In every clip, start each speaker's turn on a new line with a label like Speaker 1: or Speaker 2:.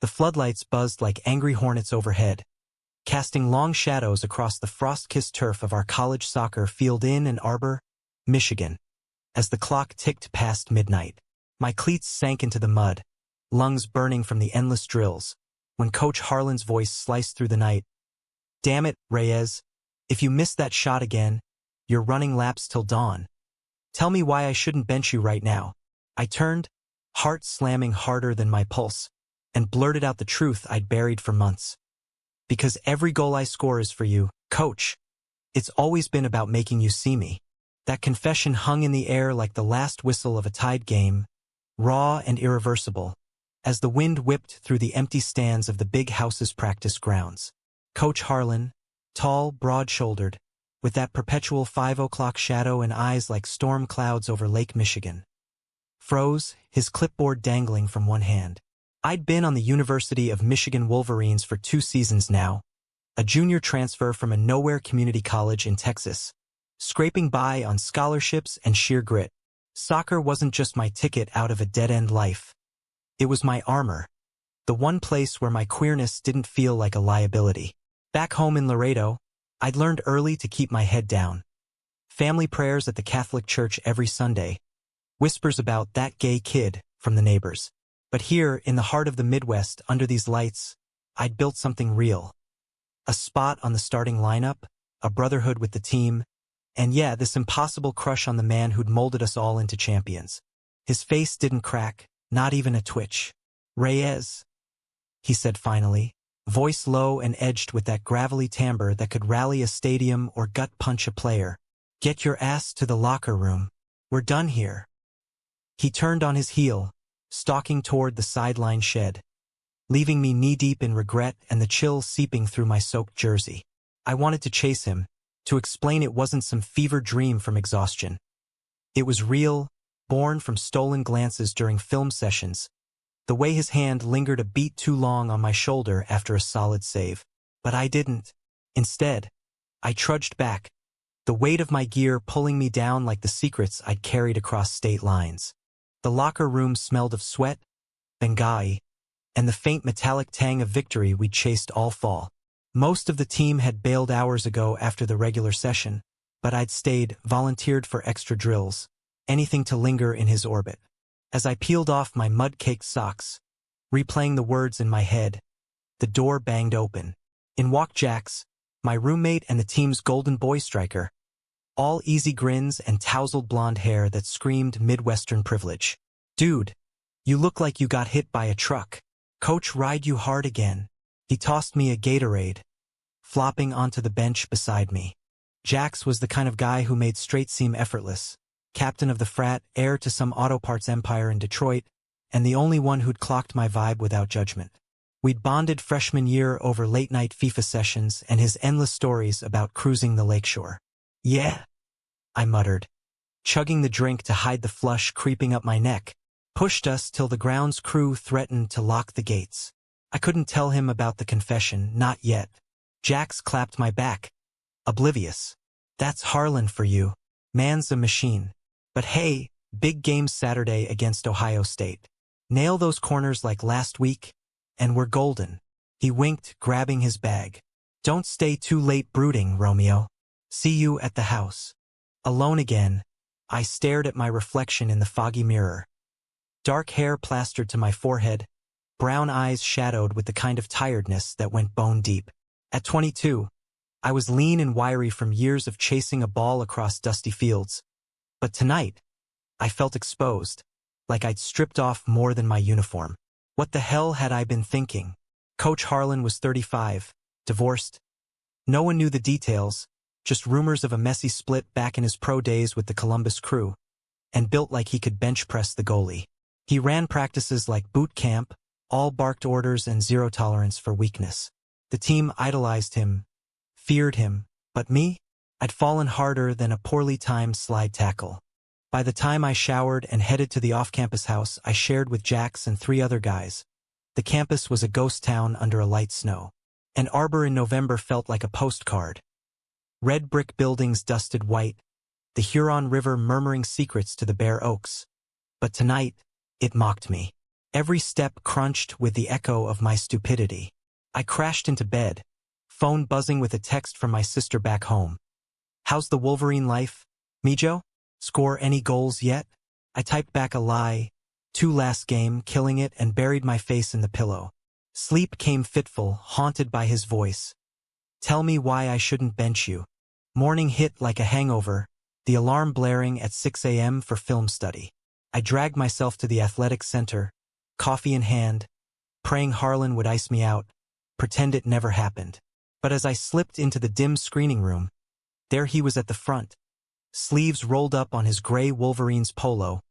Speaker 1: The floodlights buzzed like angry hornets overhead, casting long shadows across the frost-kissed turf of our college soccer field in Ann Arbor, Michigan. As the clock ticked past midnight, my cleats sank into the mud, lungs burning from the endless drills, when Coach Harlan's voice sliced through the night. "Damn it, Reyes. If you miss that shot again, you're running laps till dawn. Tell me why I shouldn't bench you right now." I turned, heart slamming harder than my pulse, and blurted out the truth I'd buried for months. "Because every goal I score is for you, Coach. It's always been about making you see me." That confession hung in the air like the last whistle of a tied game, raw and irreversible, as the wind whipped through the empty stands of the big house's practice grounds. Coach Harlan, tall, broad-shouldered, with that perpetual 5 o'clock shadow and eyes like storm clouds over Lake Michigan, froze, his clipboard dangling from one hand. I'd been on the University of Michigan Wolverines for 2 seasons now, a junior transfer from a nowhere community college in Texas, scraping by on scholarships and sheer grit. Soccer wasn't just my ticket out of a dead-end life. It was my armor, the one place where my queerness didn't feel like a liability. Back home in Laredo, I'd learned early to keep my head down. Family prayers at the Catholic Church every Sunday, whispers about that gay kid from the neighbors. But here, in the heart of the Midwest, under these lights, I'd built something real. A spot on the starting lineup, a brotherhood with the team, and yeah, this impossible crush on the man who'd molded us all into champions. His face didn't crack, not even a twitch. "Reyes," he said finally, voice low and edged with that gravelly timbre that could rally a stadium or gut-punch a player. "Get your ass to the locker room. We're done here." He turned on his heel, stalking toward the sideline shed, leaving me knee-deep in regret and the chill seeping through my soaked jersey. I wanted to chase him, to explain it wasn't some fever dream from exhaustion. It was real, born from stolen glances during film sessions, the way his hand lingered a beat too long on my shoulder after a solid save. But I didn't. Instead, I trudged back, the weight of my gear pulling me down like the secrets I'd carried across state lines. The locker room smelled of sweat, Benghazi, and the faint metallic tang of victory we'd chased all fall. Most of the team had bailed hours ago after the regular session, but I'd stayed, volunteered for extra drills, anything to linger in his orbit. As I peeled off my mud-caked socks, replaying the words in my head, the door banged open. In walked Jax, my roommate and the team's golden boy striker, all easy grins and tousled blonde hair that screamed Midwestern privilege. "Dude, you look like you got hit by a truck. Coach ride you hard again." He tossed me a Gatorade, flopping onto the bench beside me. Jax was the kind of guy who made straight seem effortless, captain of the frat, heir to some auto parts empire in Detroit, and the only one who'd clocked my vibe without judgment. We'd bonded freshman year over late-night FIFA sessions and his endless stories about cruising the lakeshore. "Yeah," I muttered, chugging the drink to hide the flush creeping up my neck, pushed us till the grounds crew threatened to lock the gates. I couldn't tell him about the confession, not yet. Jax clapped my back, oblivious. "That's Harlan for you. Man's a machine. But hey, big game Saturday against Ohio State. Nail those corners like last week, and we're golden." He winked, grabbing his bag. "Don't stay too late brooding, Romeo. See you at the house." Alone again, I stared at my reflection in the foggy mirror. Dark hair plastered to my forehead, brown eyes shadowed with the kind of tiredness that went bone deep. At 22, I was lean and wiry from years of chasing a ball across dusty fields. But tonight, I felt exposed, like I'd stripped off more than my uniform. What the hell had I been thinking? Coach Harlan was 35, divorced. No one knew the details, just rumors of a messy split back in his pro days with the Columbus Crew, and built like he could bench press the goalie. He ran practices like boot camp, all barked orders and zero tolerance for weakness. The team idolized him, feared him, but me? I'd fallen harder than a poorly timed slide tackle. By the time I showered and headed to the off-campus house I shared with Jax and 3 other guys, the campus was a ghost town under a light snow. Ann Arbor in November felt like a postcard. Red brick buildings dusted white, the Huron River murmuring secrets to the bare oaks. But tonight, it mocked me. Every step crunched with the echo of my stupidity. I crashed into bed, phone buzzing with a text from my sister back home. "How's the Wolverine life, Mijo? Score any goals yet?" I typed back a lie, "2 last game, killing it," and buried my face in the pillow. Sleep came fitful, haunted by his voice. "Tell me why I shouldn't bench you." Morning hit like a hangover, the alarm blaring at 6 a.m. for film study. I dragged myself to the athletic center, coffee in hand, praying Harlan would ice me out, pretend it never happened. But as I slipped into the dim screening room, there he was at the front, sleeves rolled up on his gray Wolverines polo,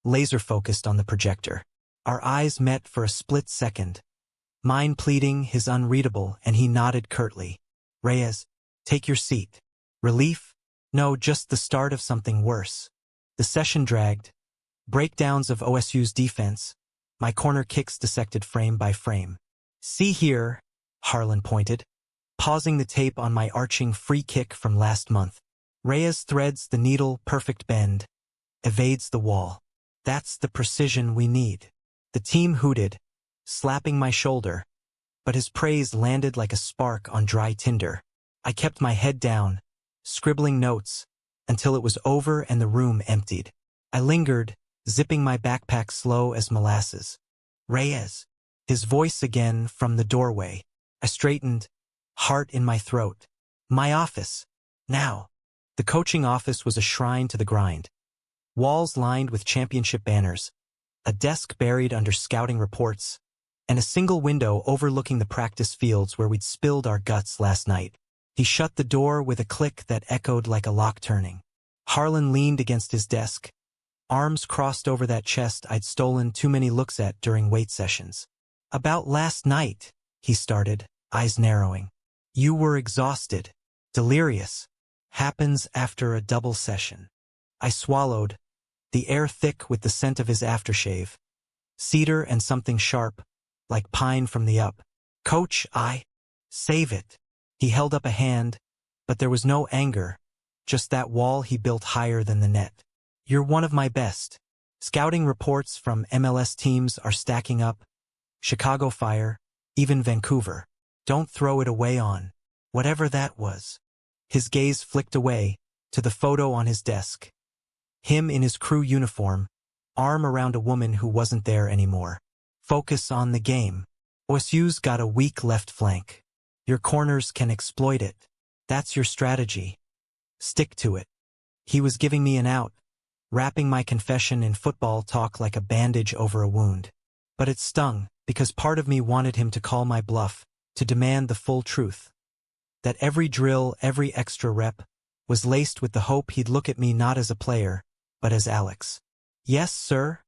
Speaker 1: laser-focused on the projector. Our eyes met for a split second, mine pleading, his unreadable, and he nodded curtly. "Reyes, take your seat." Relief? No, just the start of something worse. The session dragged. Breakdowns of OSU's defense, my corner kicks dissected frame by frame. "See here," Harlan pointed, pausing the tape on my arching free kick from last month. Reyes threads the needle, perfect bend, evades the wall. "That's the precision we need." The team hooted, slapping my shoulder, but his praise landed like a spark on dry tinder. I kept my head down, scribbling notes, until it was over and the room emptied. I lingered, zipping my backpack slow as molasses. "Reyes." His voice again from the doorway. I straightened, heart in my throat. "My office. Now." The coaching office was a shrine to the grind. Walls lined with championship banners, a desk buried under scouting reports, and a single window overlooking the practice fields where we'd spilled our guts last night. He shut the door with a click that echoed like a lock turning. Harlan leaned against his desk, arms crossed over that chest I'd stolen too many looks at during weight sessions. "About last night," he started, eyes narrowing. "You were exhausted, delirious. Happens after a double session." I swallowed, the air thick with the scent of his aftershave. Cedar and something sharp, like pine from the up. "Coach, save it." He held up a hand, but there was no anger, just that wall he built higher than the net. "You're one of my best. Scouting reports from MLS teams are stacking up. Chicago Fire, even Vancouver. Don't throw it away on whatever that was." His gaze flicked away, to the photo on his desk. Him in his crew uniform, arm around a woman who wasn't there anymore. "Focus on the game. OSU's got a weak left flank. Your corners can exploit it. That's your strategy. Stick to it." He was giving me an out, wrapping my confession in football talk like a bandage over a wound. But it stung, because part of me wanted him to call my bluff, to demand the full truth. That every drill, every extra rep, was laced with the hope he'd look at me not as a player, but as Alex. "Yes, sir,"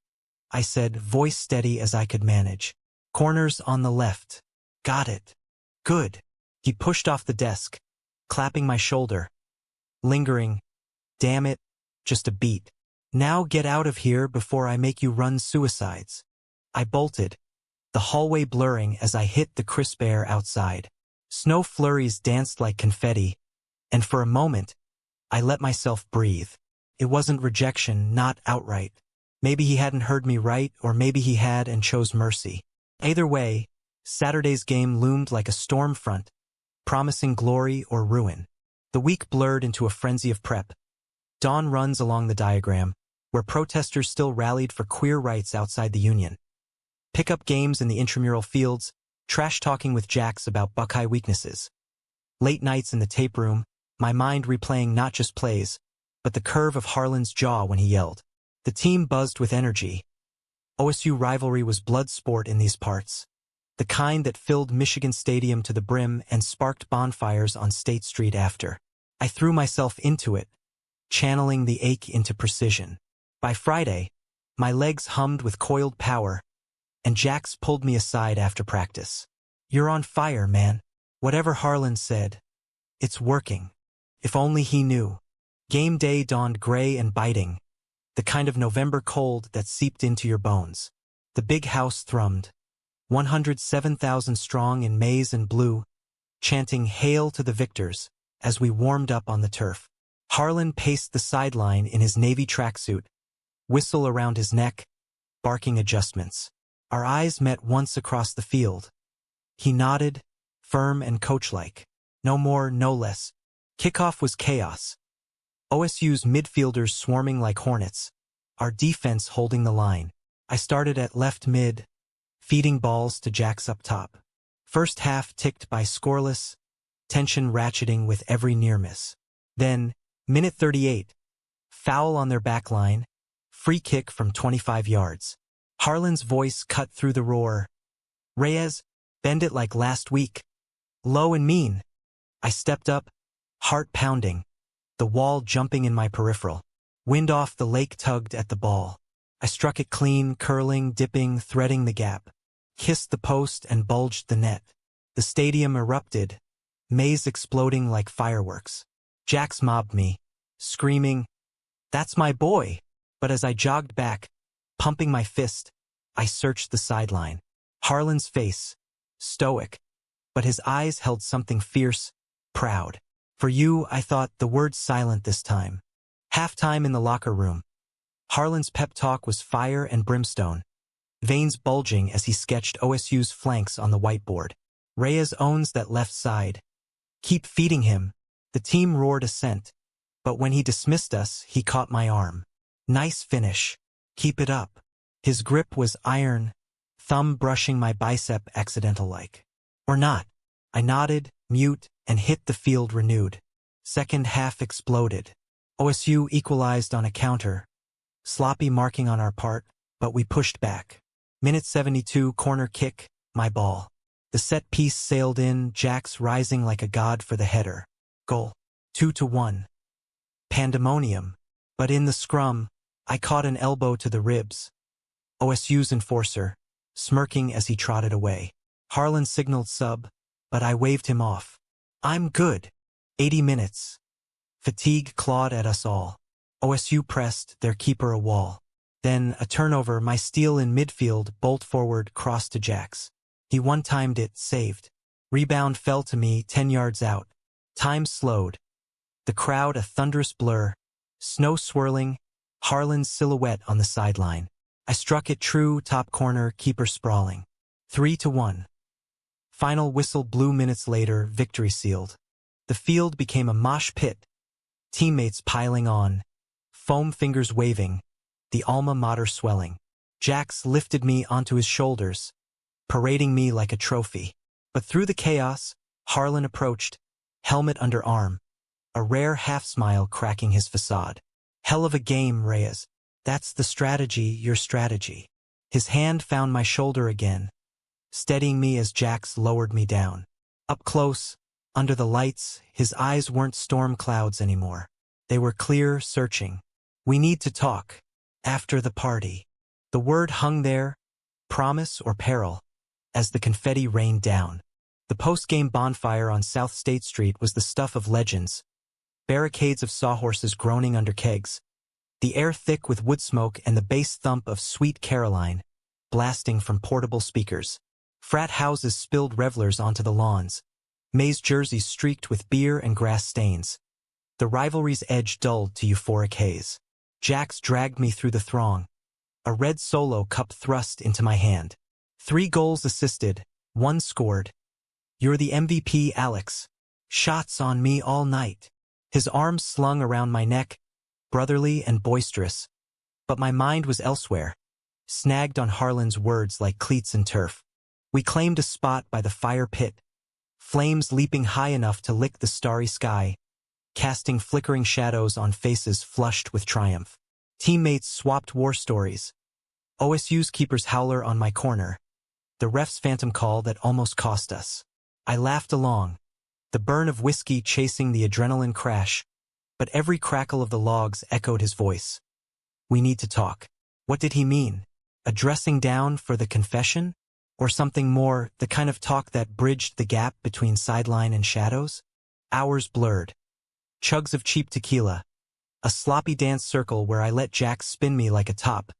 Speaker 1: I said, voice steady as I could manage. "Corners on the left. Got it. Good." He pushed off the desk, clapping my shoulder. Lingering. "Damn it, just a beat. Now get out of here before I make you run suicides." I bolted, the hallway blurring as I hit the crisp air outside. Snow flurries danced like confetti, and for a moment, I let myself breathe. It wasn't rejection, not outright. Maybe he hadn't heard me right, or maybe he had and chose mercy. Either way, Saturday's game loomed like a storm front, promising glory or ruin. The week blurred into a frenzy of prep. Dawn runs along the diagram, where protesters still rallied for queer rights outside the union. Pickup games in the intramural fields, trash-talking with Jacks about Buckeye weaknesses. Late nights in the tape room, my mind replaying not just plays, but the curve of Harlan's jaw when he yelled. The team buzzed with energy. OSU rivalry was blood sport in these parts, the kind that filled Michigan Stadium to the brim and sparked bonfires on State Street after. I threw myself into it, channeling the ache into precision. By Friday, my legs hummed with coiled power, and Jax pulled me aside after practice. "You're on fire, man." Whatever Harlan said, it's working. If only he knew. Game day dawned gray and biting, the kind of November cold that seeped into your bones. The big house thrummed, 107,000 strong in maize and blue, chanting "Hail to the victors" as we warmed up on the turf. Harlan paced the sideline in his navy tracksuit, whistle around his neck, barking adjustments. Our eyes met once across the field. He nodded, firm and coach-like. No more, no less. Kickoff was chaos. OSU's midfielders swarming like hornets. Our defense holding the line. I started at left mid, feeding balls to Jax up top. First half ticked by scoreless, tension ratcheting with every near miss. Then, minute 38, foul on their back line, free kick from 25 yards. Harlan's voice cut through the roar. Reyes, bend it like last week. Low and mean. I stepped up, heart pounding, the wall jumping in my peripheral. Wind off the lake tugged at the ball. I struck it clean, curling, dipping, threading the gap. Kissed the post and bulged the net. The stadium erupted, maze exploding like fireworks. Jax mobbed me, screaming, "That's my boy!" But as I jogged back, pumping my fist, I searched the sideline. Harlan's face, stoic, but his eyes held something fierce, proud. For you, I thought, the word silent this time. Halftime in the locker room. Harlan's pep talk was fire and brimstone, veins bulging as he sketched OSU's flanks on the whiteboard. Reyes owns that left side. Keep feeding him. The team roared assent, but when he dismissed us, he caught my arm. Nice finish. Keep it up. His grip was iron, thumb brushing my bicep accidental-like. Or not. I nodded, mute, and hit the field renewed. Second half exploded. OSU equalized on a counter. Sloppy marking on our part, but we pushed back. Minute 72, corner kick, my ball. The set piece sailed in, Jax rising like a god for the header. Goal. 2-1. Pandemonium. But in the scrum, I caught an elbow to the ribs. OSU's enforcer, smirking as he trotted away. Harlan signaled sub, but I waved him off. I'm good. 80 minutes. Fatigue clawed at us all. OSU pressed, their keeper a wall. Then, a turnover, my steal in midfield, bolt forward, cross to Jax. He one-timed it, saved. Rebound fell to me, 10 yards out. Time slowed. The crowd a thunderous blur. Snow swirling, Harlan's silhouette on the sideline. I struck it true, top corner, keeper sprawling. 3-1. Final whistle blew minutes later, victory sealed. The field became a mosh pit. Teammates piling on. Foam fingers waving. The alma mater swelling. Jax lifted me onto his shoulders, parading me like a trophy. But through the chaos, Harlan approached, helmet under arm, a rare half-smile cracking his facade. Hell of a game, Reyes. That's the strategy, your strategy. His hand found my shoulder again, steadying me as Jax lowered me down. Up close, under the lights, his eyes weren't storm clouds anymore. They were clear, searching. We need to talk. After the party. The word hung there, promise or peril, as the confetti rained down. The post-game bonfire on South State Street was the stuff of legends. Barricades of sawhorses groaning under kegs. The air thick with wood smoke and the bass thump of Sweet Caroline, blasting from portable speakers. Frat houses spilled revelers onto the lawns. Maize jerseys streaked with beer and grass stains. The rivalry's edge dulled to euphoric haze. Jax dragged me through the throng. A red solo cup thrust into my hand. 3 goals assisted, 1 scored. You're the MVP, Alex. Shots on me all night. His arms slung around my neck, brotherly and boisterous. But my mind was elsewhere, snagged on Harlan's words like cleats in turf. We claimed a spot by the fire pit, flames leaping high enough to lick the starry sky, casting flickering shadows on faces flushed with triumph. Teammates swapped war stories. OSU's keeper's howler on my corner. The ref's phantom call that almost cost us. I laughed along, the burn of whiskey chasing the adrenaline crash, but every crackle of the logs echoed his voice. We need to talk. What did he mean? A dressing down for the confession? Or something more, the kind of talk that bridged the gap between sideline and shadows? Hours blurred. Chugs of cheap tequila. A sloppy dance circle where I let Jax spin me like a top.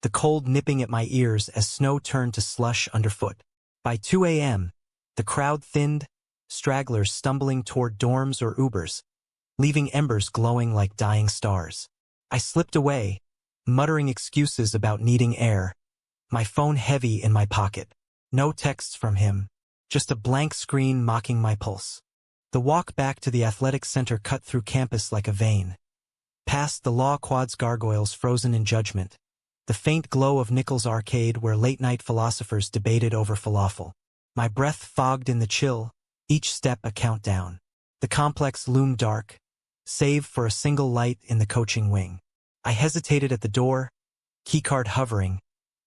Speaker 1: The cold nipping at my ears as snow turned to slush underfoot. By 2 a.m., the crowd thinned, stragglers stumbling toward dorms or Ubers, leaving embers glowing like dying stars. I slipped away, muttering excuses about needing air, my phone heavy in my pocket. No texts from him, just a blank screen mocking my pulse. The walk back to the athletic center cut through campus like a vein. Past the Law Quad's gargoyles frozen in judgment. The faint glow of Nichols Arcade where late-night philosophers debated over falafel. My breath fogged in the chill, each step a countdown. The complex loomed dark, save for a single light in the coaching wing. I hesitated at the door, keycard hovering,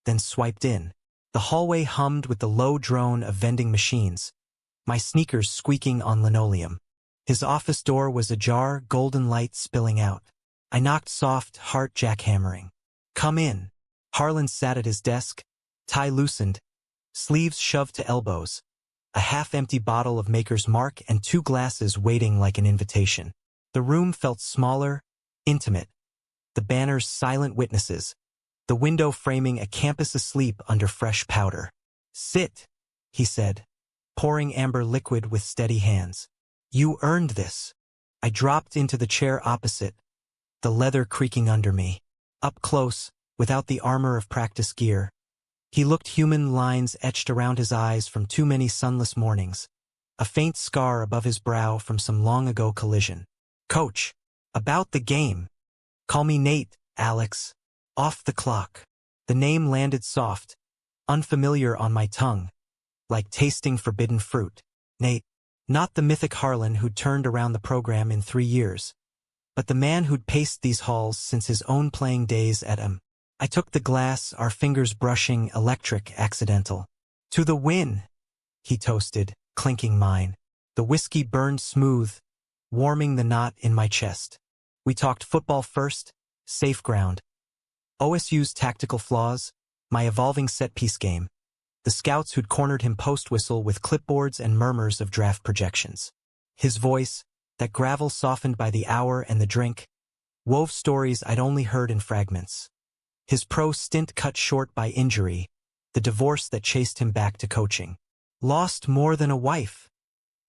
Speaker 1: then swiped in. The hallway hummed with the low drone of vending machines, my sneakers squeaking on linoleum. His office door was ajar, golden light spilling out. I knocked soft, heart jackhammering. "Come in." Harlan sat at his desk, tie loosened, sleeves shoved to elbows, a half-empty bottle of Maker's Mark and 2 glasses waiting like an invitation. The room felt smaller, intimate. The banners silent witnesses, the window framing a campus asleep under fresh powder. "Sit," he said, pouring amber liquid with steady hands. "You earned this." I dropped into the chair opposite, the leather creaking under me. Up close, without the armor of practice gear, he looked human, lines etched around his eyes from too many sunless mornings, a faint scar above his brow from some long-ago collision. "Coach, about the game. Call me Nate, Alex. Off the clock." The name landed soft, unfamiliar on my tongue, like tasting forbidden fruit. Nate, not the mythic Harlan who'd turned around the program in 3 years, but the man who'd paced these halls since his own playing days at M. I took the glass, our fingers brushing, electric, accidental. "To the win," he toasted, clinking mine. The whiskey burned smooth, warming the knot in my chest. We talked football first, safe ground. OSU's tactical flaws, my evolving set-piece game. The scouts who'd cornered him post-whistle with clipboards and murmurs of draft projections. His voice, that gravel softened by the hour and the drink, wove stories I'd only heard in fragments. His pro stint cut short by injury, the divorce that chased him back to coaching. "Lost more than a wife,"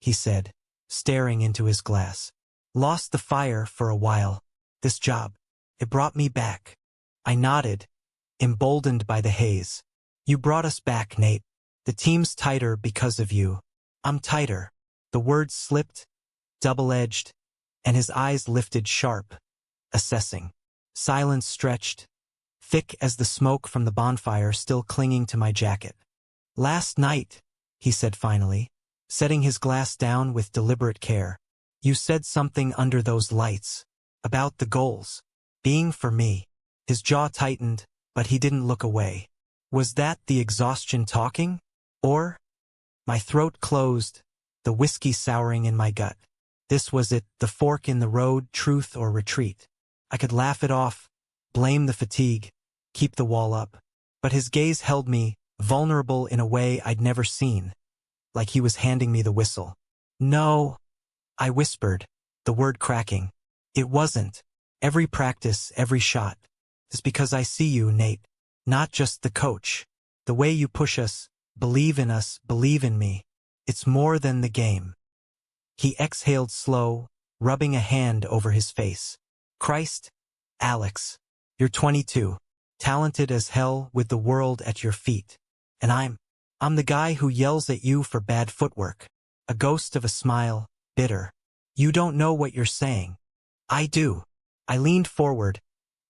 Speaker 1: he said, staring into his glass. "Lost the fire for a while. This job, it brought me back." I nodded, emboldened by the haze. "You brought us back, Nate. The team's tighter because of you. I'm tighter." The words slipped, double-edged, and his eyes lifted sharp, assessing. Silence stretched, thick as the smoke from the bonfire still clinging to my jacket. "Last night," he said finally, setting his glass down with deliberate care, "you said something under those lights, about the goals, being for me." His jaw tightened, but he didn't look away. Was that the exhaustion talking? Or? My throat closed, the whiskey souring in my gut. This was it, the fork in the road, truth or retreat. I could laugh it off, blame the fatigue, keep the wall up. But his gaze held me, vulnerable in a way I'd never seen, like he was handing me the whistle. "No," I whispered, the word cracking. "It wasn't. Every practice, every shot. It's because I see you, Nate. Not just the coach. The way you push us, believe in us, believe in me. It's more than the game." He exhaled slow, rubbing a hand over his face. "Christ, Alex, you're 22, talented as hell with the world at your feet. And I'm the guy who yells at you for bad footwork." A ghost of a smile, bitter. "You don't know what you're saying." "I do." I leaned forward,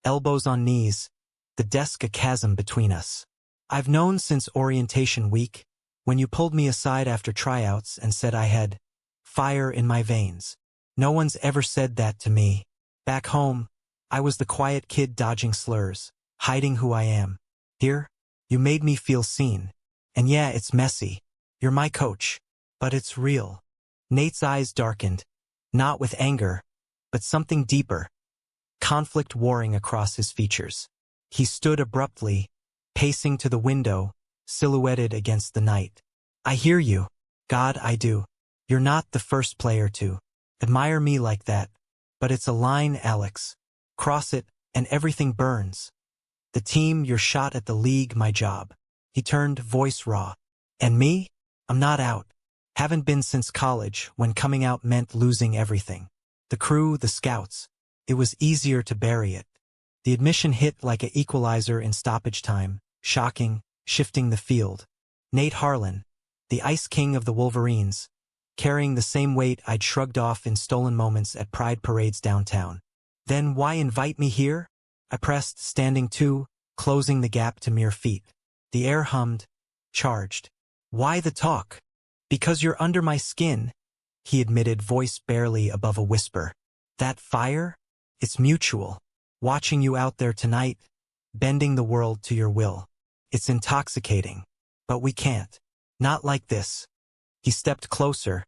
Speaker 1: elbows on knees, the desk a chasm between us. "I've known since orientation week, when you pulled me aside after tryouts and said I had fire in my veins. No one's ever said that to me. Back home, I was the quiet kid dodging slurs, hiding who I am. Here, you made me feel seen. And yeah, it's messy. You're my coach. But it's real." Nate's eyes darkened, not with anger, but something deeper. Conflict warring across his features. He stood abruptly, pacing to the window, silhouetted against the night. "I hear you. God, I do. You're not the first player to admire me like that. But it's a line, Alex. Cross it, and everything burns. The team, your shot at the league, my job." He turned, voice raw. "And me? I'm not out. Haven't been since college, when coming out meant losing everything. The crew, the scouts. It was easier to bury it. The admission hit like an equalizer in stoppage time, shocking, shifting the field. Nate Harlan, the Ice King of the Wolverines, carrying the same weight I'd shrugged off in stolen moments at pride parades downtown. Then why invite me here? I pressed, standing to, closing the gap to mere feet. The air hummed, charged. Why the talk? Because you're under my skin, he admitted, voice barely above a whisper. That fire? It's mutual. Watching you out there tonight, bending the world to your will. It's intoxicating. But we can't. Not like this. He stepped closer,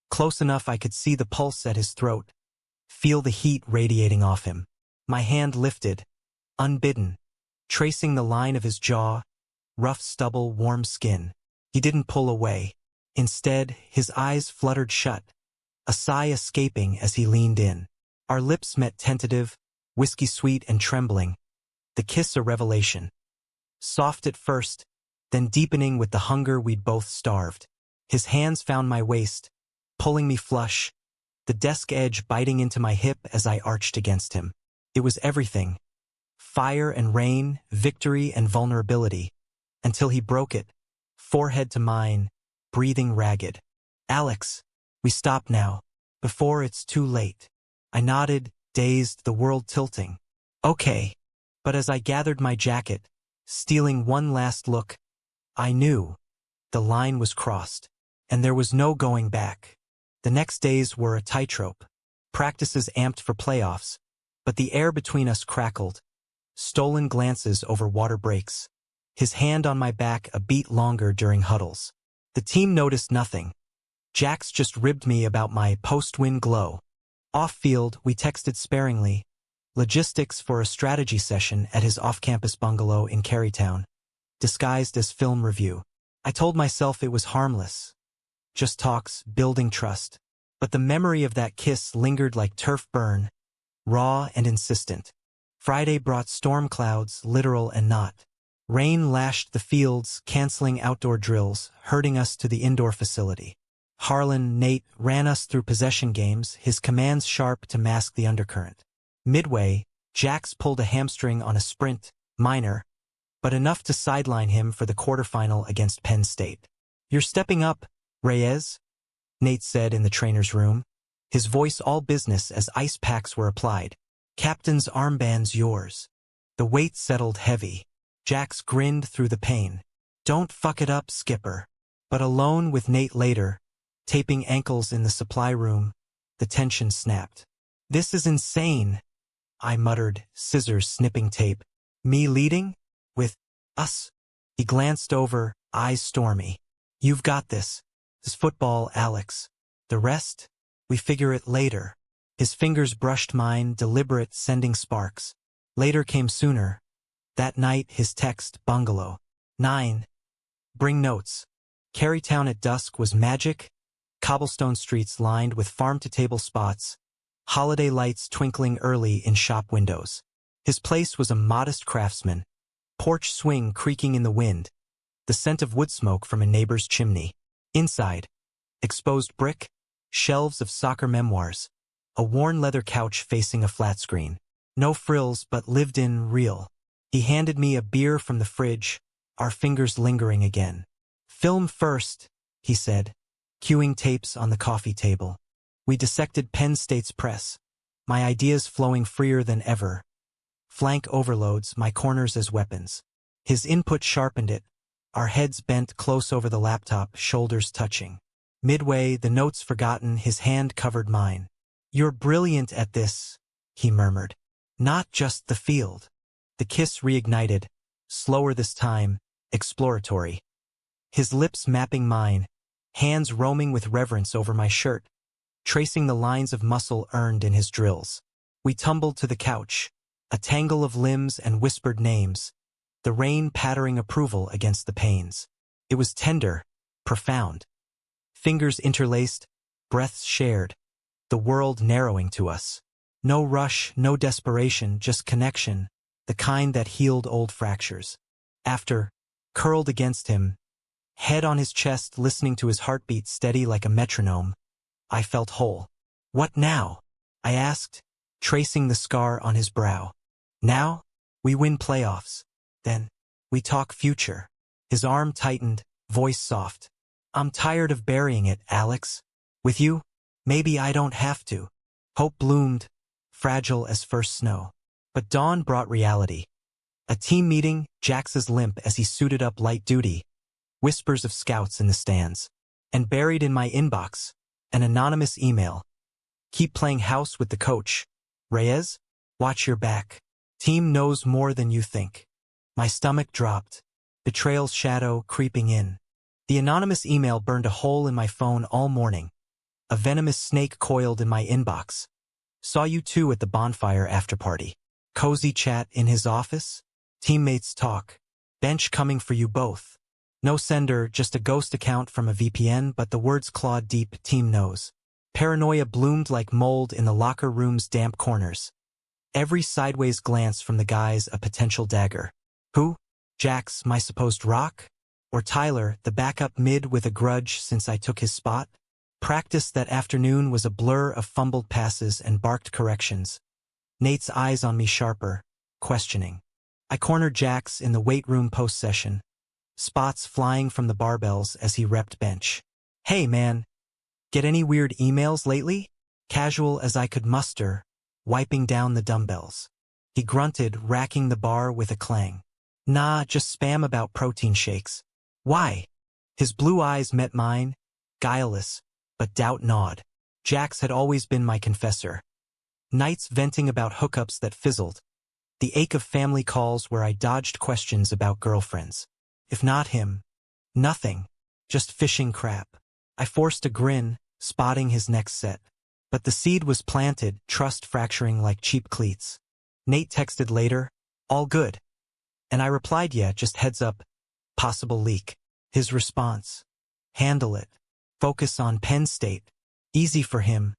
Speaker 1: close enough I could see the pulse at his throat, feel the heat radiating off him. My hand lifted, unbidden, tracing the line of his jaw, rough stubble, warm skin. He didn't pull away. Instead, his eyes fluttered shut, a sigh escaping as he leaned in. Our lips met, tentative, whiskey-sweet and trembling, the kiss a revelation. Soft at first, then deepening with the hunger we'd both starved. His hands found my waist, pulling me flush, the desk edge biting into my hip as I arched against him. It was everything. Fire and rain, victory and vulnerability, until he broke it, forehead to mine, breathing ragged. Alex, we stop now, before it's too late. I nodded, dazed, the world tilting. Okay. But as I gathered my jacket, stealing one last look, I knew the line was crossed, and there was no going back. The next days were a tightrope, practices amped for playoffs, but the air between us crackled, stolen glances over water breaks, his hand on my back a beat longer during huddles. The team noticed nothing. Jax just ribbed me about my post-win glow. Off-field, we texted sparingly, logistics for a strategy session at his off-campus bungalow in Carytown, disguised as film review. I told myself it was harmless, just talks, building trust. But the memory of that kiss lingered like turf burn, raw and insistent. Friday brought storm clouds, literal and not. Rain lashed the fields, canceling outdoor drills, herding us to the indoor facility. Harlan, Nate, ran us through possession games, his commands sharp to mask the undercurrent. Midway, Jax pulled a hamstring on a sprint, minor, but enough to sideline him for the quarterfinal against Penn State. You're stepping up, Reyes, Nate said in the trainer's room, his voice all business as ice packs were applied. Captain's armband's yours. The weight settled heavy. Jax grinned through the pain. Don't fuck it up, skipper. But alone with Nate later, taping ankles in the supply room, the tension snapped. This is insane, I muttered, scissors snipping tape. Me leading? With us? He glanced over, eyes stormy. You've got this. This football, Alex. The rest? We figure it later. His fingers brushed mine, deliberate, sending sparks. Later came sooner. That night, his text, bungalow. 9. Bring notes. Carytown at dusk was magic. Cobblestone streets lined with farm-to-table spots. Holiday lights twinkling early in shop windows. His place was a modest craftsman. Porch swing creaking in the wind. The scent of wood smoke from a neighbor's chimney. Inside, exposed brick, shelves of soccer memoirs, a worn leather couch facing a flat screen. No frills, but lived in, real. He handed me a beer from the fridge, our fingers lingering again. Film first, he said, cueing tapes on the coffee table. We dissected Penn State's press, my ideas flowing freer than ever. Flank overloads, my corners as weapons. His input sharpened it, our heads bent close over the laptop, shoulders touching. Midway, the notes forgotten, his hand covered mine. You're brilliant at this, he murmured. Not just the field. The kiss reignited, slower this time, exploratory. His lips mapping mine, hands roaming with reverence over my shirt, tracing the lines of muscle earned in his drills. We tumbled to the couch, a tangle of limbs and whispered names, the rain pattering approval against the panes. It was tender, profound. Fingers interlaced, breaths shared, the world narrowing to us. No rush, no desperation, just connection, the kind that healed old fractures. After, curled against him, head on his chest, listening to his heartbeat steady like a metronome, I felt whole. What now? I asked, tracing the scar on his brow. Now, we win playoffs. Then, we talk future. His arm tightened, voice soft. I'm tired of burying it, Alex. With you? Maybe I don't have to. Hope bloomed, fragile as first snow. But dawn brought reality. A team meeting, Jax's limp as he suited up light duty. Whispers of scouts in the stands. And buried in my inbox, an anonymous email. Keep playing house with the coach. Reyes, watch your back. Team knows more than you think. My stomach dropped. Betrayal's shadow creeping in. The anonymous email burned a hole in my phone all morning. A venomous snake coiled in my inbox. Saw you two at the bonfire after party. Cozy chat in his office. Teammates talk. Bench coming for you both. No sender, just a ghost account from a VPN, but the words clawed deep, team knows. Paranoia bloomed like mold in the locker room's damp corners. Every sideways glance from the guys a potential dagger. Who? Jax, my supposed rock? Or Tyler, the backup mid with a grudge since I took his spot? Practice that afternoon was a blur of fumbled passes and barked corrections. Nate's eyes on me sharper, questioning. I cornered Jax in the weight room post-session. Spots flying from the barbells as he repped bench. Hey man, get any weird emails lately? Casual as I could muster, wiping down the dumbbells. He grunted, racking the bar with a clang. Nah, just spam about protein shakes. Why? His blue eyes met mine, guileless, but doubt gnawed. Jax had always been my confessor. Nights venting about hookups that fizzled. The ache of family calls where I dodged questions about girlfriends. If not him, nothing, just fishing crap. I forced a grin, spotting his next set. But the seed was planted, trust fracturing like cheap cleats. Nate texted later, all good. And I replied, yeah, just heads up, possible leak. His response, handle it. Focus on Penn State. Easy for him.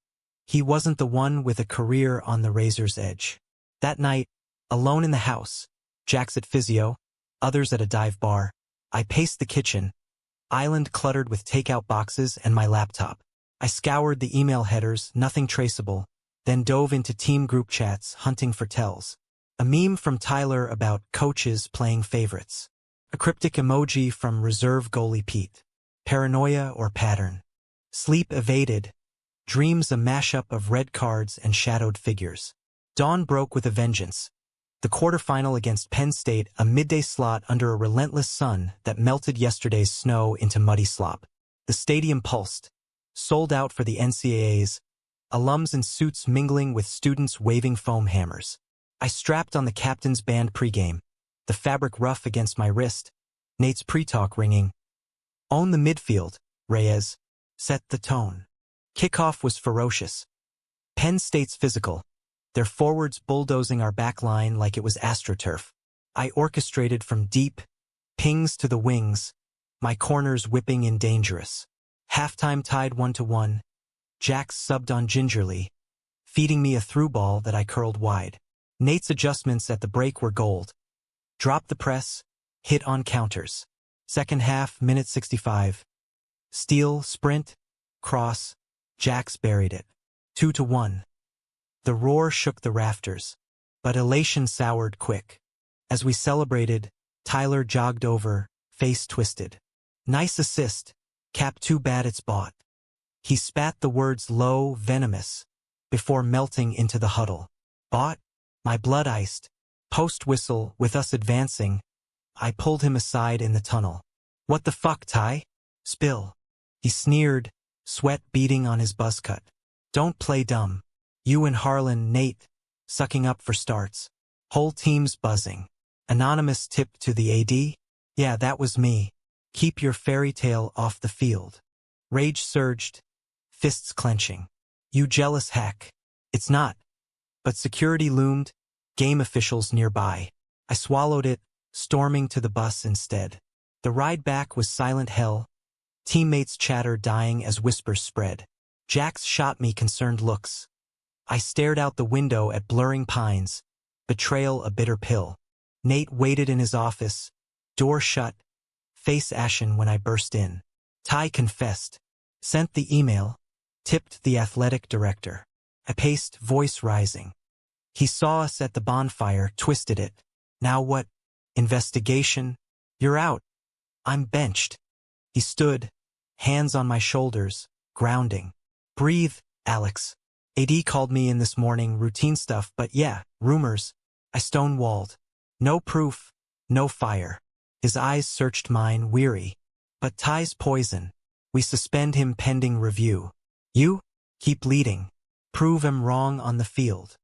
Speaker 1: He wasn't the one with a career on the razor's edge. That night, alone in the house, Jax at physio, others at a dive bar, I paced the kitchen, island cluttered with takeout boxes and my laptop. I scoured the email headers, nothing traceable, then dove into team group chats, hunting for tells. A meme from Tyler about coaches playing favorites. A cryptic emoji from reserve goalie Pete. Paranoia or pattern. Sleep evaded. Dreams a mashup of red cards and shadowed figures. Dawn broke with a vengeance. The quarterfinal against Penn State, a midday slot under a relentless sun that melted yesterday's snow into muddy slop. The stadium pulsed. Sold out for the NCAAs. Alums in suits mingling with students waving foam hammers. I strapped on the captain's band pregame. The fabric rough against my wrist. Nate's pre-talk ringing. Own the midfield, Reyes. Set the tone. Kickoff was ferocious. Penn State's physical. Their forwards bulldozing our back line like it was AstroTurf. I orchestrated from deep, pings to the wings, my corners whipping in dangerous. Halftime tied 1-1. Jax subbed on gingerly, feeding me a through ball that I curled wide. Nate's adjustments at the break were gold. Drop the press, hit on counters. Second half, minute 65. Steal, sprint, cross, Jax buried it. 2-1. The roar shook the rafters, but elation soured quick. As we celebrated, Tyler jogged over, face twisted. Nice assist, cap too bad it's bought. He spat the words low, venomous, before melting into the huddle. Bought? My blood iced. Post whistle, with us advancing. I pulled him aside in the tunnel. What the fuck, Ty? Spill. He sneered, sweat beading on his buzz cut. Don't play dumb. You and Harlan, Nate, sucking up for starts. Whole team's buzzing. Anonymous tip to the AD? Yeah, that was me. Keep your fairy tale off the field. Rage surged, fists clenching. You jealous hack. It's not. But security loomed, game officials nearby. I swallowed it, storming to the bus instead. The ride back was silent hell. Teammates' chatter dying as whispers spread. Jax shot me concerned looks. I stared out the window at blurring pines, betrayal a bitter pill. Nate waited in his office, door shut, face ashen when I burst in. Ty confessed, sent the email, tipped the athletic director. I paced, voice rising. He saw us at the bonfire, twisted it. Now what? Investigation? You're out. I'm benched. He stood, hands on my shoulders, grounding. Breathe, Alex. AD called me in this morning, routine stuff, but yeah, rumors. I stonewalled. No proof, no fire. His eyes searched mine, weary. But Ty's poison. We suspend him pending review. You? Keep leading. Prove him wrong on the field.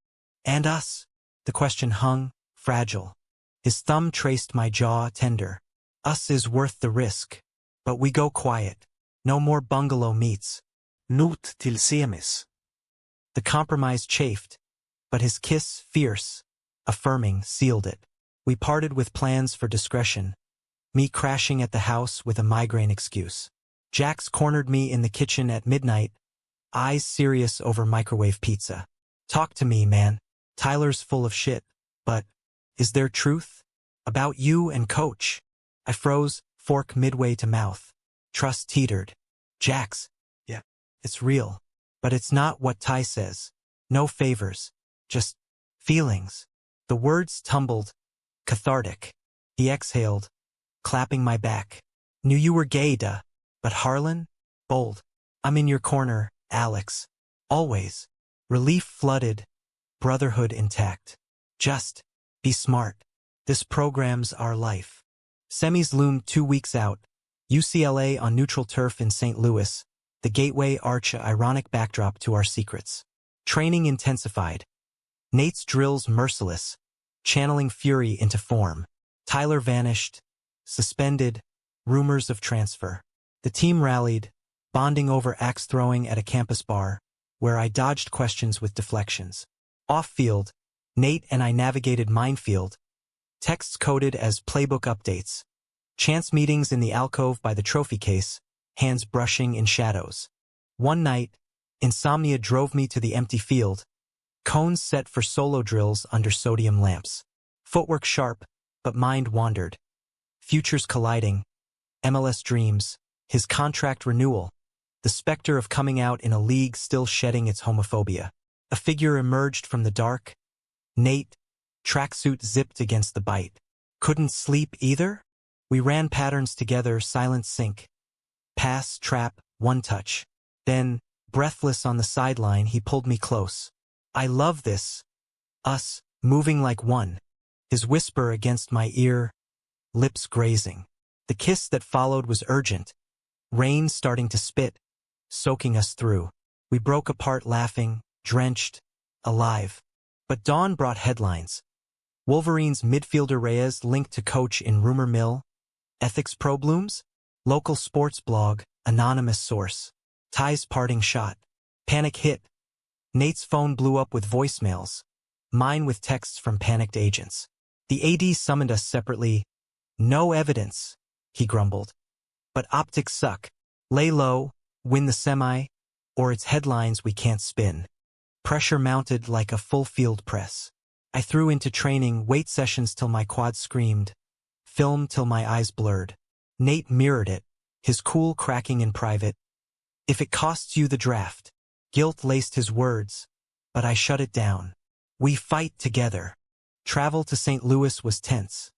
Speaker 1: And us? The question hung, fragile. His thumb traced my jaw, tender. Us is worth the risk. But we go quiet. No more bungalow meets. Nut till semis. The compromise chafed, but his kiss, fierce, affirming, sealed it. We parted with plans for discretion, me crashing at the house with a migraine excuse. Jax cornered me in the kitchen at midnight, eyes serious over microwave pizza. Talk to me, man. Tyler's full of shit, but is there truth? About you and Coach? I froze, fork midway to mouth. Trust teetered. Jax. Yeah. It's real. But it's not what Ty says. No favors. Just feelings. The words tumbled. Cathartic. He exhaled, clapping my back. Knew you were gay, duh. But Harlan? Bold. I'm in your corner, Alex. Always. Relief flooded. Brotherhood intact. Just be smart. This program's our life. Semis loomed 2 weeks out. UCLA on neutral turf in St. Louis. The gateway arch a ironic backdrop to our secrets. Training intensified. Nate's drills merciless, channeling fury into form. Tyler vanished, suspended, rumors of transfer. The team rallied, bonding over axe throwing at a campus bar, where I dodged questions with deflections. Off-field, Nate and I navigated minefield, texts coded as playbook updates, chance meetings in the alcove by the trophy case, hands brushing in shadows. One night, insomnia drove me to the empty field, cones set for solo drills under sodium lamps. Footwork sharp, but mind wandered. Futures colliding, MLS dreams, his contract renewal, the specter of coming out in a league still shedding its homophobia. A figure emerged from the dark. Nate, tracksuit zipped against the bite. Couldn't sleep either? We ran patterns together, silent sync. Pass, trap, one touch. Then, breathless on the sideline, he pulled me close. I love this. Us, moving like one. His whisper against my ear, lips grazing. The kiss that followed was urgent. Rain starting to spit, soaking us through. We broke apart laughing, drenched, alive. But dawn brought headlines. Wolverines midfielder Reyes linked to Coach in rumor mill. Ethics pro blooms? Local sports blog, anonymous source. Ty's parting shot. Panic hit. Nate's phone blew up with voicemails. Mine with texts from panicked agents. The AD summoned us separately. No evidence, he grumbled. But optics suck. Lay low, win the semi, or it's headlines we can't spin. Pressure mounted like a full field press. I threw into training, weight sessions till my quads screamed. Film till my eyes blurred. Nate mirrored it, his cool cracking in private. If it costs you the draft. Guilt laced his words, but I shut it down. We fight together. Travel to St. Louis was tense.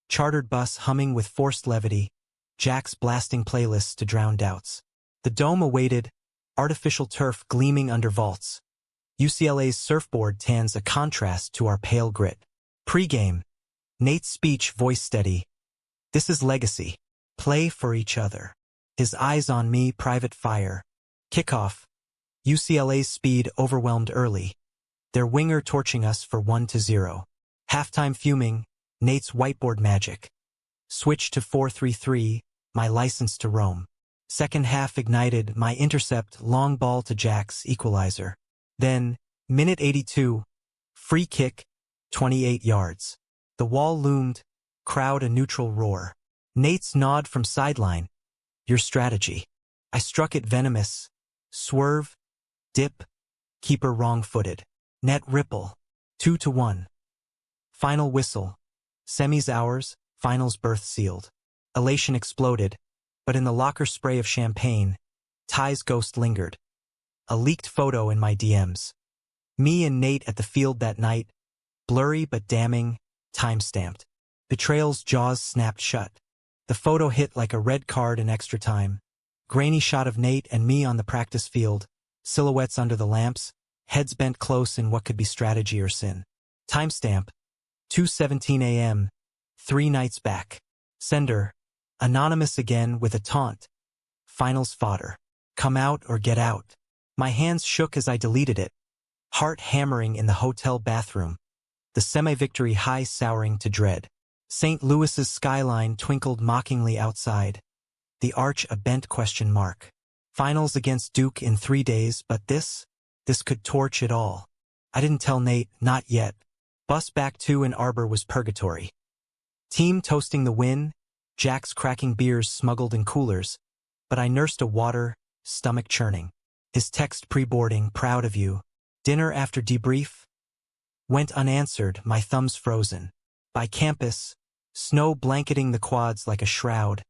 Speaker 1: Chartered bus humming with forced levity, Jack's blasting playlists to drown doubts. The dome awaited, artificial turf gleaming under vaults. UCLA's surfboard tans a contrast to our pale grit. Pre-game, Nate's speech voice steady. This is legacy. Play for each other. His eyes on me, private fire. Kickoff. UCLA's speed overwhelmed early. Their winger torching us for 1-0. Halftime fuming, Nate's whiteboard magic. Switch to 4-3-3, my license to roam. Second half ignited, my intercept, long ball to Jack's equalizer. Then, minute 82, free kick, 28 yards. The wall loomed, crowd a neutral roar. Nate's nod from sideline. Your strategy. I struck it venomous. Swerve, dip, keeper wrong-footed. Net ripple, 2-1. Final whistle. Semis ours, finals berth sealed. Elation exploded, but in the locker spray of champagne, Ty's ghost lingered. A leaked photo in my DMs. Me and Nate at the field that night, blurry but damning, time-stamped. Betrayal's jaws snapped shut. The photo hit like a red card in extra time. Grainy shot of Nate and me on the practice field, silhouettes under the lamps, heads bent close in what could be strategy or sin. Timestamp, 2:17 a.m., 3 nights back. Sender, anonymous again with a taunt. Finals fodder. Come out or get out. My hands shook as I deleted it. Heart hammering in the hotel bathroom. The semi-victory high souring to dread. St. Louis's skyline twinkled mockingly outside. The arch a bent question mark. Finals against Duke in 3 days, but this could torch it all. I didn't tell Nate, not yet. Bus back to Ann Arbor was purgatory. Team toasting the win, Jack's cracking beers smuggled in coolers, but I nursed a water, stomach churning. His text pre-boarding, proud of you. Dinner after debrief? Went unanswered, my thumbs frozen. By campus, snow blanketing the quads like a shroud.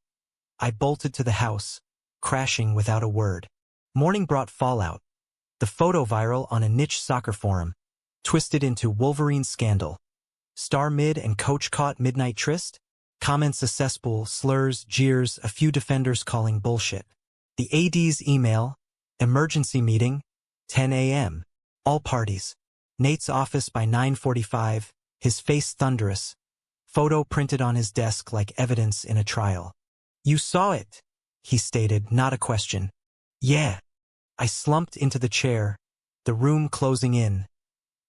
Speaker 1: I bolted to the house, crashing without a word. Morning brought fallout. The photo viral on a niche soccer forum, twisted into Wolverine scandal. Star mid and coach caught midnight tryst? Comments a cesspool, slurs, jeers, a few defenders calling bullshit. The AD's email, emergency meeting, 10 a.m. All parties. Nate's office by 9:45, his face thunderous. Photo printed on his desk like evidence in a trial. You saw it, he stated, not a question. Yeah. I slumped into the chair, the room closing in.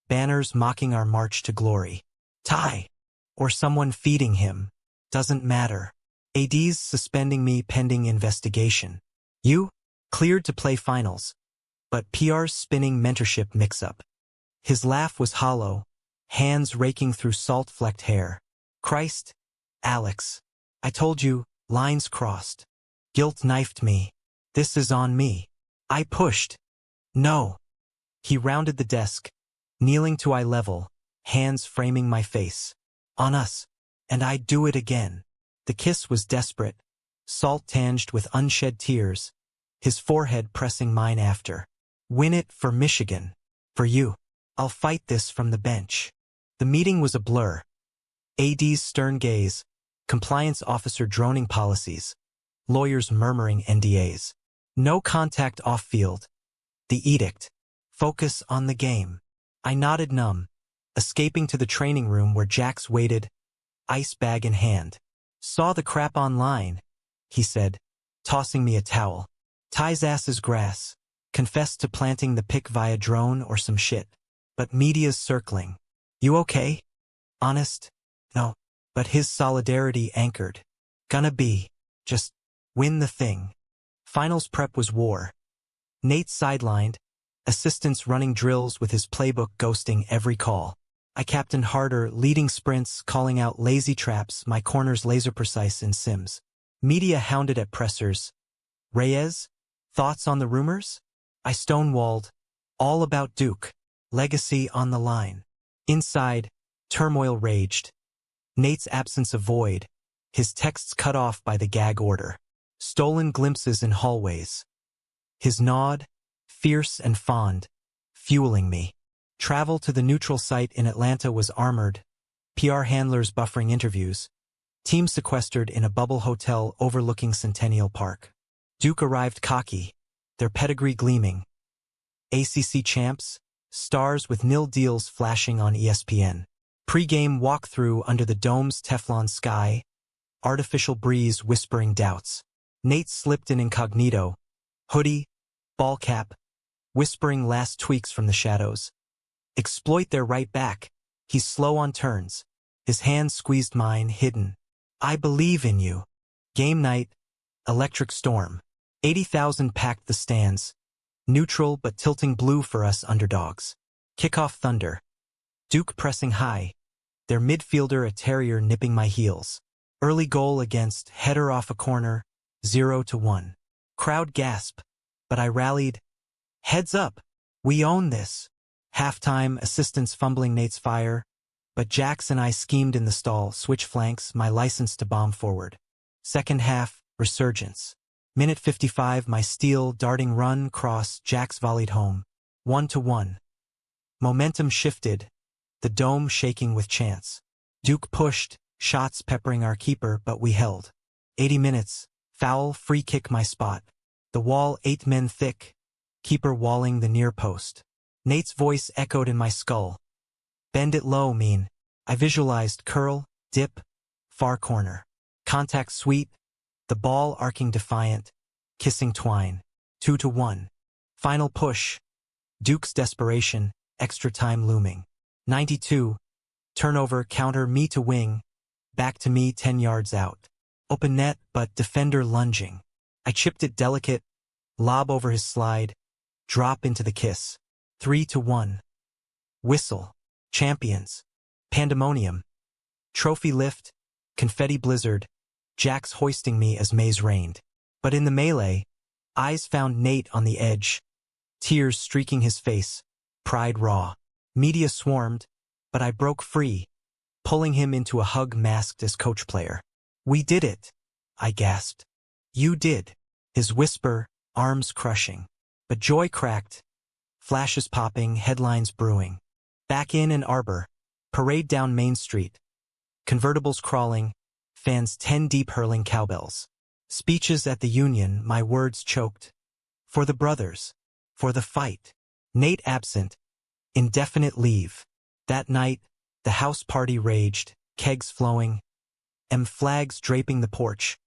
Speaker 1: Banners mocking our march to glory. Ty. Or someone feeding him. Doesn't matter. AD's suspending me pending investigation. You? Cleared to play finals. But PR's spinning mentorship mix-up. His laugh was hollow, hands raking through salt-flecked hair. Christ, Alex. I told you, lines crossed. Guilt knifed me. This is on me. I pushed. No. He rounded the desk, kneeling to eye level, hands framing my face. On us. And I'd do it again. The kiss was desperate, salt-tinged with unshed tears, his forehead pressing mine after. Win it for Michigan. For you. I'll fight this from the bench. The meeting was a blur. AD's stern gaze, compliance officer droning policies, lawyers murmuring NDAs. No contact off-field. The edict. Focus on the game. I nodded numb, escaping to the training room where Jax waited, ice bag in hand. Saw the crap online, he said, tossing me a towel. Ty's ass is grass. Confessed to planting the pic via drone or some shit. But media's circling. You okay? Honest? No. But his solidarity anchored. Gonna be. Just win the thing. Finals prep was war. Nate sidelined, assistants running drills with his playbook ghosting every call. I captained harder, leading sprints, calling out lazy traps, my corners laser precise in sims. Media hounded at pressers. Reyes? Thoughts on the rumors? I stonewalled. All about Duke. Legacy on the line. Inside, turmoil raged. Nate's absence a void, his texts cut off by the gag order. Stolen glimpses in hallways. His nod, fierce and fond, fueling me. Travel to the neutral site in Atlanta was armored, PR handlers buffering interviews, team sequestered in a bubble hotel overlooking Centennial Park. Duke arrived cocky, their pedigree gleaming. ACC champs, stars with nil deals flashing on ESPN. Pre-game walkthrough under the dome's Teflon sky, artificial breeze whispering doubts. Nate slipped in incognito, hoodie, ball cap, whispering last tweaks from the shadows. Exploit their right back. He's slow on turns. His hand squeezed mine, hidden. I believe in you. Game night, electric storm. 80,000 packed the stands. Neutral but tilting blue for us underdogs. Kickoff thunder. Duke pressing high. Their midfielder a terrier nipping my heels. Early goal against, header off a corner, 0-1. Crowd gasp. But I rallied. Heads up. We own this. Halftime, assistants fumbling Nate's fire. But Jax and I schemed in the stall, switch flanks, my license to bomb forward. Second half, resurgence. Minute 55, my steel, darting run, cross, Jax volleyed home. 1-1. Momentum shifted, the dome shaking with chance. Duke pushed, shots peppering our keeper, but we held. 80 minutes. Foul, free kick my spot. The wall 8 men thick. Keeper walling the near post. Nate's voice echoed in my skull. Bend it low, mean. I visualized curl, dip, far corner. Contact sweep. The ball arcing defiant. Kissing twine. 2-1. Final push. Duke's desperation. Extra time looming. 92. Turnover, counter, me to wing. Back to me 10 yards out. Open net, but defender lunging. I chipped it delicate. Lob over his slide. Drop into the kiss. 3-1. Whistle. Champions. Pandemonium. Trophy lift. Confetti blizzard. Jacks hoisting me as Mays rained. But in the melee, eyes found Nate on the edge. Tears streaking his face. Pride raw. Media swarmed, but I broke free, pulling him into a hug masked as coach player. We did it, I gasped. You did. His whisper, arms crushing. But joy cracked. Flashes popping, headlines brewing. Back in Ann Arbor. Parade down Main Street. Convertibles crawling. Fans 10 deep hurling cowbells. Speeches at the Union, my words choked. For the brothers. For the fight. Nate absent. Indefinite leave. That night, the house party raged, kegs flowing. Flags draping the porch.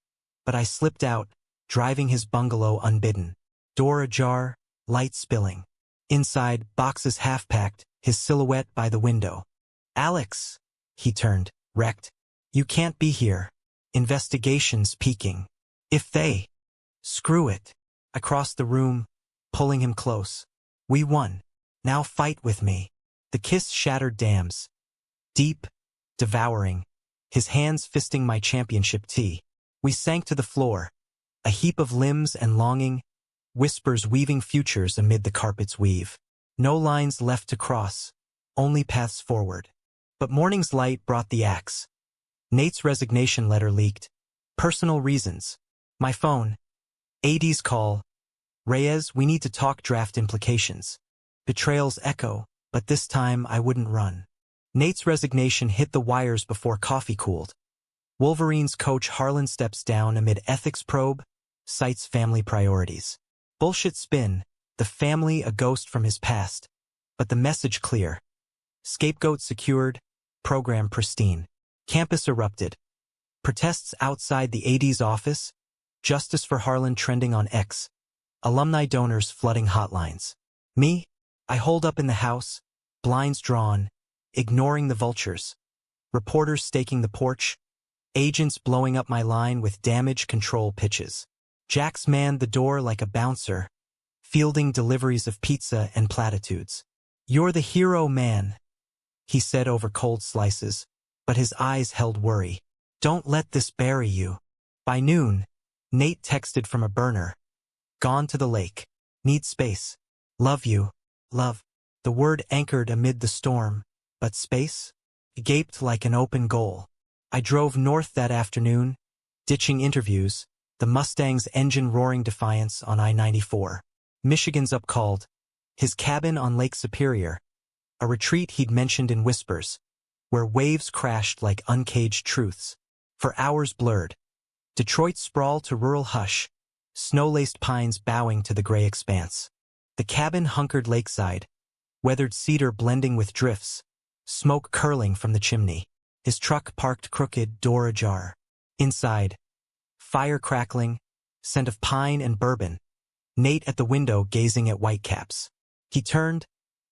Speaker 1: But I slipped out, driving his bungalow unbidden. Door ajar, light spilling. Inside, boxes half-packed, his silhouette by the window. Alex, he turned, wrecked. You can't be here. Investigation's peaking. If they. Screw it. I crossed the room, pulling him close. We won. Now fight with me. The kiss shattered dams. Deep, devouring. His hands fisting my championship tee. We sank to the floor. A heap of limbs and longing. Whispers weaving futures amid the carpet's weave. No lines left to cross. Only paths forward. But morning's light brought the axe. Nate's resignation letter leaked. Personal reasons. My phone. AD's call. Reyes, we need to talk, draft implications. Betrayal's echo, but this time I wouldn't run. Nate's resignation hit the wires before coffee cooled. Wolverine's coach Harlan steps down amid ethics probe, cites family priorities. Bullshit spin, the family a ghost from his past. But the message clear. Scapegoat secured, program pristine. Campus erupted. Protests outside the AD's office. Justice for Harlan trending on X. Alumni donors flooding hotlines. Me? I holed up in the house, blinds drawn, ignoring the vultures. Reporters staking the porch. Agents blowing up my line with damage control pitches. Jax manned the door like a bouncer, fielding deliveries of pizza and platitudes. You're the hero, man, he said over cold slices, but his eyes held worry. Don't let this bury you. By noon, Nate texted from a burner. Gone to the lake. Need space. Love you. Love. The word anchored amid the storm, but space? Gaped like an open goal. I drove north that afternoon, ditching interviews, the Mustang's engine roaring defiance on I-94. Michigan's upcalled. His cabin on Lake Superior. A retreat he'd mentioned in whispers, where waves crashed like uncaged truths. For hours blurred. Detroit sprawl to rural hush, snow-laced pines bowing to the gray expanse. The cabin hunkered lakeside, weathered cedar blending with drifts, smoke curling from the chimney. His truck parked crooked, door ajar. Inside, fire crackling, scent of pine and bourbon. Nate at the window gazing at whitecaps. He turned,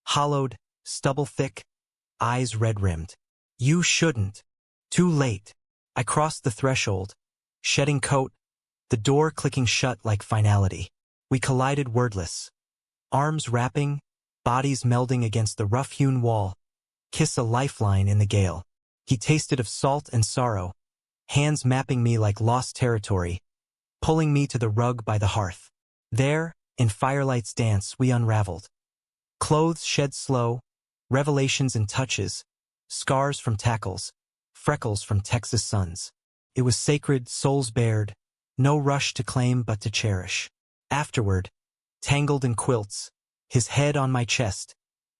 Speaker 1: hollowed, stubble thick, eyes red-rimmed. You shouldn't. Too late. I crossed the threshold, shedding coat, the door clicking shut like finality. We collided wordless. Arms wrapping, bodies melding against the rough-hewn wall. Kiss a lifeline in the gale. He tasted of salt and sorrow, hands mapping me like lost territory, pulling me to the rug by the hearth. There, in firelight's dance, we unraveled. Clothes shed slow, revelations in touches, scars from tackles, freckles from Texas suns. It was sacred, souls bared, no rush to claim but to cherish. Afterward, tangled in quilts, his head on my chest,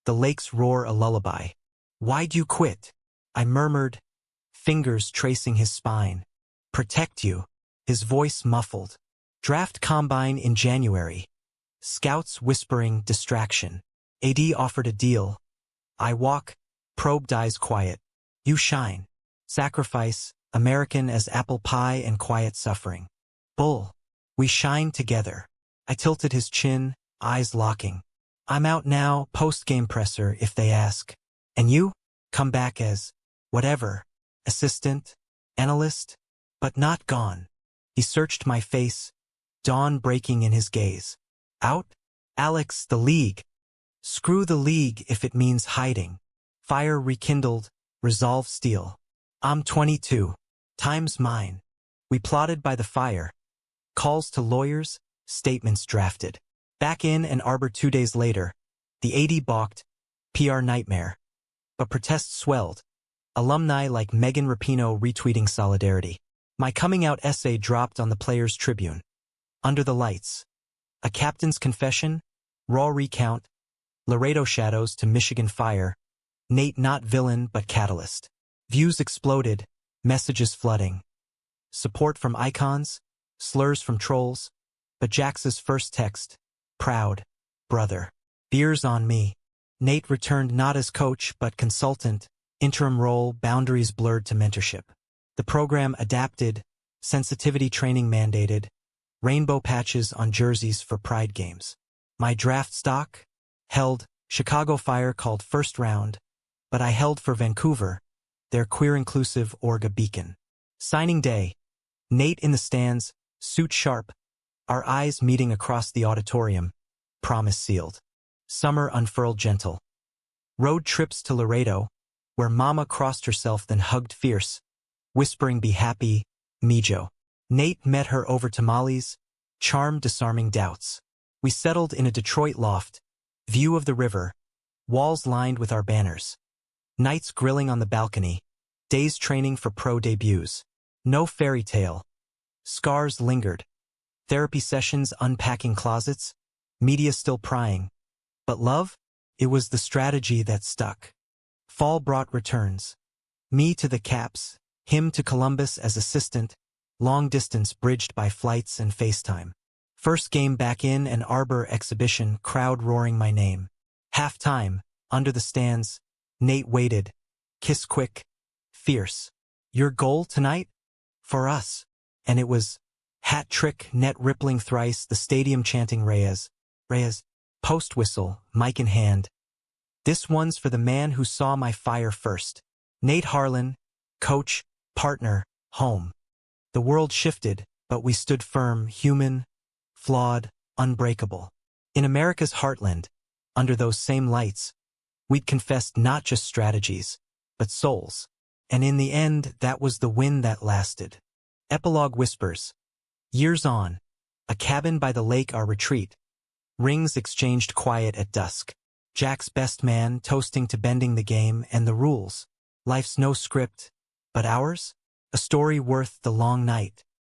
Speaker 1: the lake's roar a lullaby. Why'd you quit? I murmured, fingers tracing his spine. Protect you. his voice muffled. Draft combine in January. Scouts whispering distraction. AD offered a deal. I walk, probed eyes quiet. You shine. Sacrifice, American as apple pie and quiet suffering. Bull. We shine together. I tilted his chin, eyes locking. I'm out now, post-game presser if they ask. And you? Come back as, whatever, assistant, analyst, but not gone. He searched my face, dawn breaking in his gaze. Out? Alex, the league. Screw the league if it means hiding. Fire rekindled, resolve steel. I'm 22. Time's mine. We plotted by the fire. Calls to lawyers, statements drafted. Back in Ann Arbor 2 days later. The AD balked. PR nightmare. But protests swelled. Alumni like Megan Rapinoe retweeting solidarity. My coming out essay dropped on the Players' Tribune. Under the lights. A captain's confession, raw recount, Laredo shadows to Michigan fire, Nate not villain but catalyst. Views exploded, messages flooding. Support from icons, slurs from trolls, but Jax's first text, proud, brother. Beers on me. Nate returned not as coach but consultant, interim role, boundaries blurred to mentorship. The program adapted, sensitivity training mandated, rainbow patches on jerseys for pride games. My draft stock? Held, Chicago Fire called first round, but I held for Vancouver, their queer-inclusive Orga beacon. Signing day. Nate in the stands, suit sharp, our eyes meeting across the auditorium, promise sealed. Summer unfurled gentle. Road trips to Laredo, where Mama crossed herself then hugged fierce, whispering be happy, Mijo. Nate met her over tamales, charm disarming doubts. We settled in a Detroit loft, view of the river, walls lined with our banners. Nights grilling on the balcony, days training for pro debuts. No fairy tale. Scars lingered. Therapy sessions unpacking closets, media still prying. But love? It was the strategy that stuck. Fall brought returns. Me to the Caps, him to Columbus as assistant, long distance bridged by flights and FaceTime. First game back in Ann Arbor exhibition, crowd roaring my name. Half-time, under the stands, Nate waited. Kiss quick, fierce. Your goal tonight? For us. And it was hat trick, net rippling thrice, the stadium chanting Reyes. Reyes. Post whistle, mic in hand. This one's for the man who saw my fire first. Nate Harlan, coach, partner, home. The world shifted, but we stood firm, human, flawed, unbreakable. In America's heartland, under those same lights, we'd confessed not just strategies, but souls. And in the end, that was the win that lasted. Epilogue whispers. Years on, a cabin by the lake, our retreat. Rings exchanged quiet at dusk. Jack's best man toasting to bending the game and the rules. Life's no script, but ours? A story worth the long night.